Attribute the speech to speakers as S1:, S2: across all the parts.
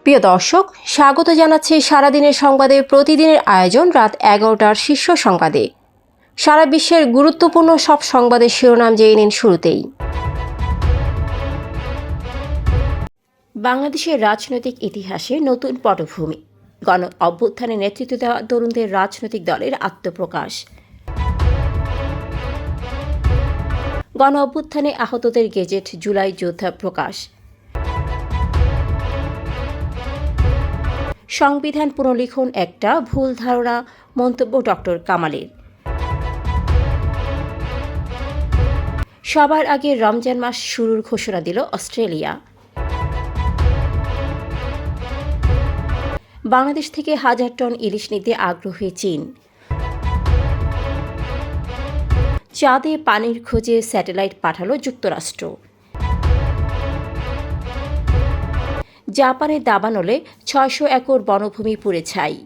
S1: প্রিয় দর্শক, স্বাগত জানাচ্ছি সারাদিনের সংবাদে প্রতিদিনের আয়োজন রাত 11টার শীর্ষ সংবাদে। সারা বিশ্বের গুরুত্বপূর্ণ সব সংবাদের শিরোনাম জেনে নিন শুরুতেই। বাংলাদেশের রাজনৈতিক ইতিহাসে নতুন পটভূমি, গণ অভ্যুত্থানে নেতৃত্ব দেওয়া তরুণদের রাজনৈতিক দলের আত্মপ্রকাশ। গণ অভ্যুত্থানে আহতদের গেজেট জুলাই যোদ্ধা প্রকাশ। সংবিধান পুনর্লিখন একটা ভুল ধারণা, মন্তব্য ডক্টর কামালের। সবার আগে রমজান মাস শুরুর ঘোষণা দিল অস্ট্রেলিয়া। বাংলাদেশ থেকে 1000 টন ইলিশ নিতে আগ্রহী চীন। চাঁদে পানির খোঁজে স্যাটেলাইট পাঠালো যুক্তরাষ্ট্র। জাপানের দাবানলে 600 একর বনভূমি পুড়ে ছাই।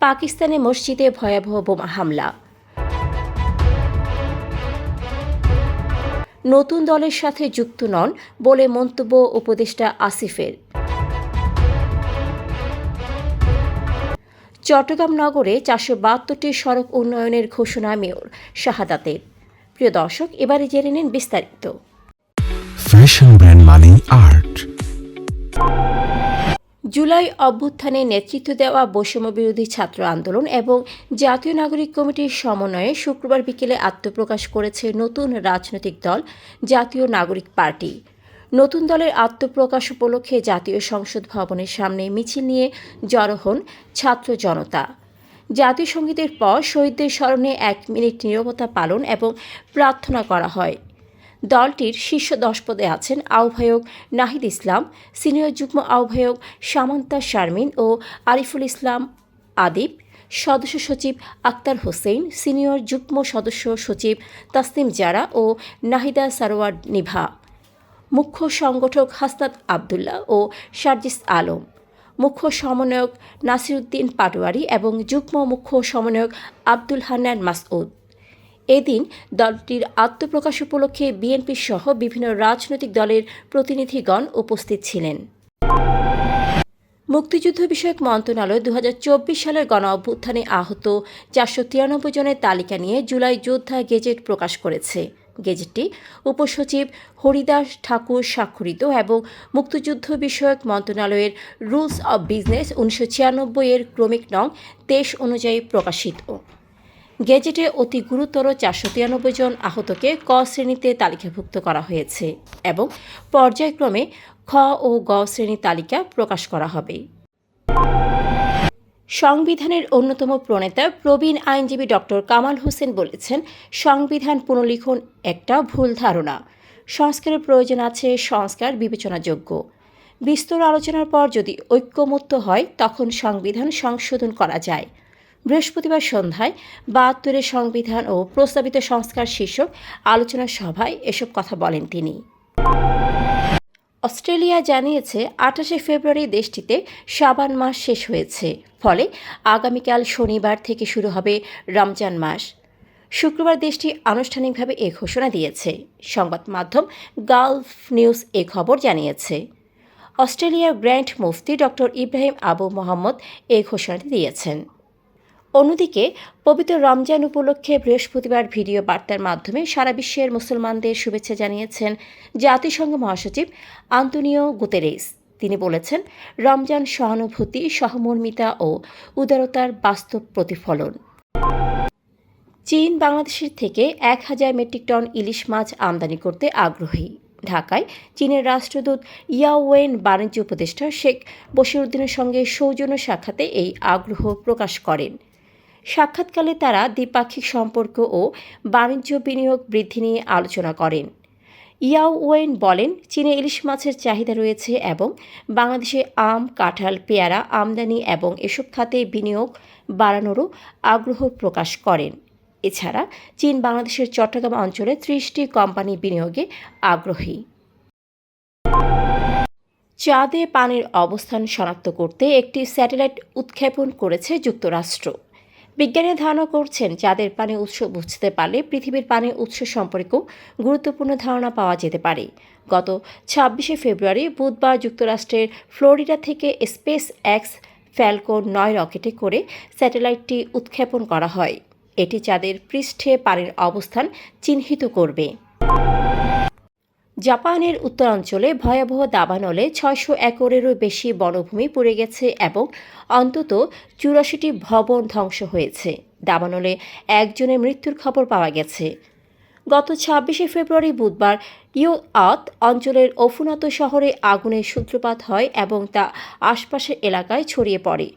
S1: পাকিস্তানে মসজিদে ভয়াবহ বোমা হামলা। নতুন দলের সাথে যুক্ত নন বলে মন্তব্য উপদেষ্টা আসিফের। চট্টগ্রাম নগরে 472টি সড়ক উন্নয়নের ঘোষণা মেয়র শাহাদাতের। প্রিয় দর্শক, এবারে জেনে নিন বিস্তারিত।
S2: ফ্যাশন ব্র্যান্ড মানে আর্ট।
S1: জুলাই অভ্যুত্থানে নেতৃত্ব দেওয়া বৈষম্যবিরোধী ছাত্র আন্দোলন এবং জাতীয় নাগরিক কমিটির সমন্বয়ে শুক্রবার বিকেলে আত্মপ্রকাশ করেছে নতুন রাজনৈতিক দল জাতীয় নাগরিক পার্টি। নতুন দলের আত্মপ্রকাশ উপলক্ষে জাতীয় সংসদ ভবনের সামনে মিছিল নিয়ে জড়ো হন ছাত্র জনতা। জাতীয় সংগীতের পর শহীদদের স্মরণে 1 মিনিট নীরবতা পালন এবং প্রার্থনা করা হয়। দলটির শীর্ষ 10 পদে আছেন আহ্বায়ক নাহিদ ইসলাম, সিনিয়র যুগ্ম আহ্বায়ক সামান্তা শারমিন ও আরিফুল ইসলাম আদিব, সদস্য সচিব আক্তার হোসেন, সিনিয়র যুগ্ম সদস্য সচিব তাসনিম জারা ও নাহিদা সারোয়ার নিভা, মুখ্য সংগঠক হাসনাত আবদুল্লাহ ও সার্জিস আলম, মুখ্য সমন্বয়ক নাসিরউদ্দিন পাটোয়ারি এবং যুগ্ম মুখ্য সমন্বয়ক আব্দুল হান্নান মাসউদ। এদিন দলটির আত্মপ্রকাশ উপলক্ষে বিএনপি সহ বিভিন্ন রাজনৈতিক দলের প্রতিনিধিগণ উপস্থিত ছিলেন। মুক্তিযুদ্ধ বিষয়ক মন্ত্রণালয় 2024 সালের গণ অভ্যুত্থানে আহত 493 জনের তালিকা নিয়ে জুলাই যোদ্ধা গেজেট প্রকাশ করেছে। গেজেটটি উপসচিব হরিদাস ঠাকুর স্বাক্ষরিত এবং মুক্তিযুদ্ধ বিষয়ক মন্ত্রণালয়ের রুলস অব বিজনেস 1996 এর ক্রমিক নং 23 অনুযায়ী প্রকাশিত। গেজেটে অতি গুরুতর 493 জন আহতকে ক শ্রেণীতে তালিকাভুক্ত করা হয়েছে এবং পর্যায়ক্রমে খ ও গ শ্রেণীর তালিকা প্রকাশ করা হবে। সংবিধানের অন্যতম প্রণেতা প্রবীণ আইনজীবী ডক্টর কামাল হোসেন বলেছেন, সংবিধান পুনর্লিখন একটা ভুল ধারণা। সংস্কারের প্রয়োজন আছে, সংস্কার বিবেচনাযোগ্য। বিস্তর আলোচনার পর যদি ঐক্যমত্য হয় তখন সংবিধান সংশোধন করা যায়। বৃহস্পতিবার সন্ধ্যায় 72 সংবিধান ও প্রস্তাবিত সংস্কার শীর্ষক আলোচনা সভায় এসব কথা বলেন তিনি। অস্ট্রেলিয়া জানিয়েছে 28 ফেব্রুয়ারি দেশটিতে শাবান মাস শেষ হয়েছে, ফলে আগামীকাল শনিবার থেকে শুরু হবে রমজান মাস। শুক্রবার দেশটি আনুষ্ঠানিকভাবে এ ঘোষণা দিয়েছে। সংবাদ মাধ্যম গালফ নিউজ এ খবর জানিয়েছে। অস্ট্রেলিয়ার গ্র্যান্ড মুফতি ডক্টর ইব্রাহিম আবু মোহাম্মদ এই ঘোষণাটি দিয়েছেন। অন্যদিকে পবিত্র রমজান উপলক্ষে বৃহস্পতিবার ভিডিও বার্তার মাধ্যমে সারা বিশ্বের মুসলমানদের শুভেচ্ছা জানিয়েছেন জাতিসংঘ মহাসচিব আন্তোনিও গুতেরেস। তিনি বলেছেন, রমজান সহানুভূতি, সহমর্মিতা ও উদারতার বাস্তব প্রতিফলন। চীন বাংলাদেশের থেকে 1000 মেট্রিক টন ইলিশ মাছ আমদানি করতে আগ্রহী। ঢাকায় চীনের রাষ্ট্রদূত ইয়াওয়েন বাণিজ্য উপদেষ্টা শেখ বশিরউদ্দিনের সঙ্গে সৌজন্য সাক্ষাতে এই আগ্রহ প্রকাশ করেন। সাক্ষাৎকালে তারা দ্বিপাক্ষিক সম্পর্ক ও বাণিজ্য বিনিয়োগ বৃদ্ধি নিয়ে আলোচনা করেন। ইয়াওয়েন বলেন, চীনে ইলিশ মাছের চাহিদা রয়েছে এবং বাংলাদেশে আম, কাঁঠাল, পেয়ারা আমদানি এবং এসব খাতে বিনিয়োগ বাড়ানোরও আগ্রহ প্রকাশ করেন। এছাড়া চীন বাংলাদেশের চট্টগ্রাম অঞ্চলে 30টি কোম্পানি বিনিয়োগে আগ্রহী। চাঁদে পানির অবস্থান শনাক্ত করতে একটি স্যাটেলাইট উৎক্ষেপণ করেছে যুক্তরাষ্ট্র। বিজ্ঞানীরা ধারণা করছেন যাদের পানির উৎস বুঝতে পারলে পৃথিবীর পানির উৎস সম্পর্কেও গুরুত্বপূর্ণ ধারণা পাওয়া যেতে পারে। গত ২৬শে ফেব্রুয়ারি বুধবার যুক্তরাষ্ট্রের ফ্লোরিডা থেকে স্পেস এক্স ফ্যালকন ৯ রকেটে করে স্যাটেলাইটটি উৎক্ষেপণ করা হয়। এটি চাঁদের পৃষ্ঠে পানির অবস্থান চিহ্নিত করবে। জাপানের উত্তরাঞ্চলে ভয়াবহ দাবানলে ৬০০ একরেরও বেশি বনভূমি পুড়ে গেছে এবং অন্তত ৮৪টি ভবন ধ্বংস হয়েছে। দাবানলে একজনের মৃত্যুর খবর পাওয়া গেছে। গত ২৬শে ফেব্রুয়ারি বুধবার ইয়োআত অঞ্চলের অফুনাত শহরে আগুনের সূত্রপাত হয় এবং তা আশপাশের এলাকায় ছড়িয়ে পড়ে।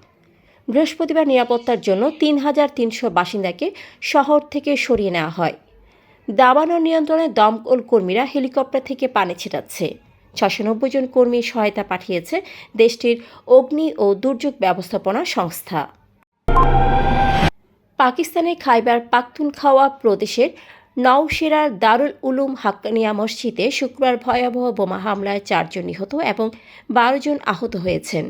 S1: বৃহস্পতিবার নিরাপত্তার জন্য ৩,৩০০ বাসিন্দাকে শহর থেকে সরিয়ে নেওয়া হয়। দাবানল নিয়ন্ত্রণে দমকল কর্মীরা হেলিকপ্টার থেকে পানি ছেটাচ্ছে। ৬৯০ জন কর্মীর সহায়তা পাঠিয়েছে দেশটির অগ্নি ও দুর্যোগ ব্যবস্থাপনা সংস্থা। পাকিস্তানের খাইবার পাখতুনখাওয়া প্রদেশের নওশেরার দারুল উলুম হাক্কানিয়া মসজিদে শুক্রবার ভয়াবহ বোমা হামলায় ৪ জন নিহত এবং ১২ জন আহত হয়েছেন।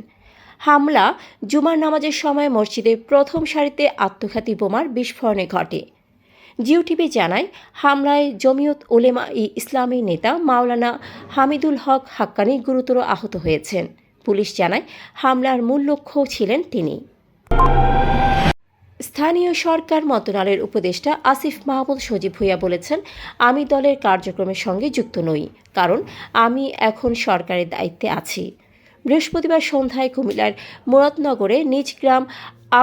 S1: হামলা জুমার নামাজের সময় মসজিদের প্রথম সারিতে আত্মঘাতী বোমার বিস্ফোরণে ঘটে। জিও টিভি জানায়, হামলায় জমিয়ত উলেমা ই ইসলামী নেতা মাওলানা হামিদুল হক হাক্কানি গুরুতর আহত হয়েছেন। পুলিশ জানায়, হামলার মূল লক্ষ্য ছিলেন তিনি। স্থানীয় সরকার মন্ত্রণালয়ের উপদেষ্টা আসিফ মাহমুদ সজীব ভুঁইয়া বলেছেন, আমি দলের কার্যক্রমের সঙ্গে যুক্ত নই, কারণ আমি এখন সরকারের দায়িত্বে আছি। বৃহস্পতিবার সন্ধ্যায় কুমিল্লার মুরাদনগরে নিজ গ্রাম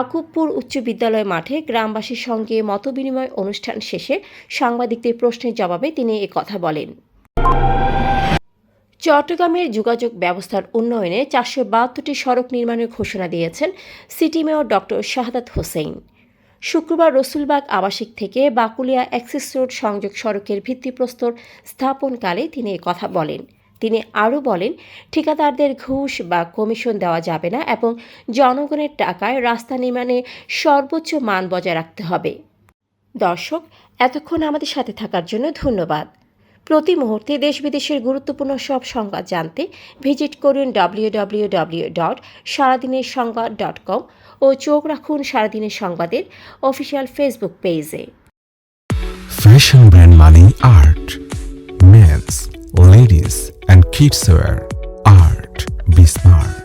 S1: আকুবপুর উচ্চ বিদ্যালয় মাঠে গ্রামবাসীর সঙ্গে মতবিনিময় অনুষ্ঠান শেষে সাংবাদিকদের প্রশ্নের জবাবে তিনি একথা বলেন। চট্টগ্রামের যোগাযোগ ব্যবস্থার উন্নয়নে ৪৭২টি সড়ক নির্মাণের ঘোষণা দিয়েছেন city mayor doctor Shahadat Hossain. শুক্রবার রসুলবাগ আবাসিক থেকে বাকুলিয়া অ্যাক্সেস রোড সংযোগ সড়কের ভিত্তিপ্রস্তর স্থাপনকালে তিনি একথা বলেন। তিনি আরও বলেন, ঠিকাদারদের ঘুষ বা কমিশন দেওয়া যাবে না এবং জনগণের টাকায় রাস্তা নির্মাণে সর্বোচ্চ মান বজায় রাখতে হবে। দর্শক, এতক্ষণ আমাদের সাথে থাকার জন্য ধন্যবাদ। প্রতি মুহূর্তে দেশ বিদেশের গুরুত্বপূর্ণ সব সংবাদ জানতে ভিজিট করুন www.সারাদিনেরসংবাদ.com ও চোখ রাখুন সারাদিনের সংবাদের অফিসিয়াল ফেসবুক পেজে।
S2: Fashion brand money art. Men's, ladies and kids wear art. Be smart.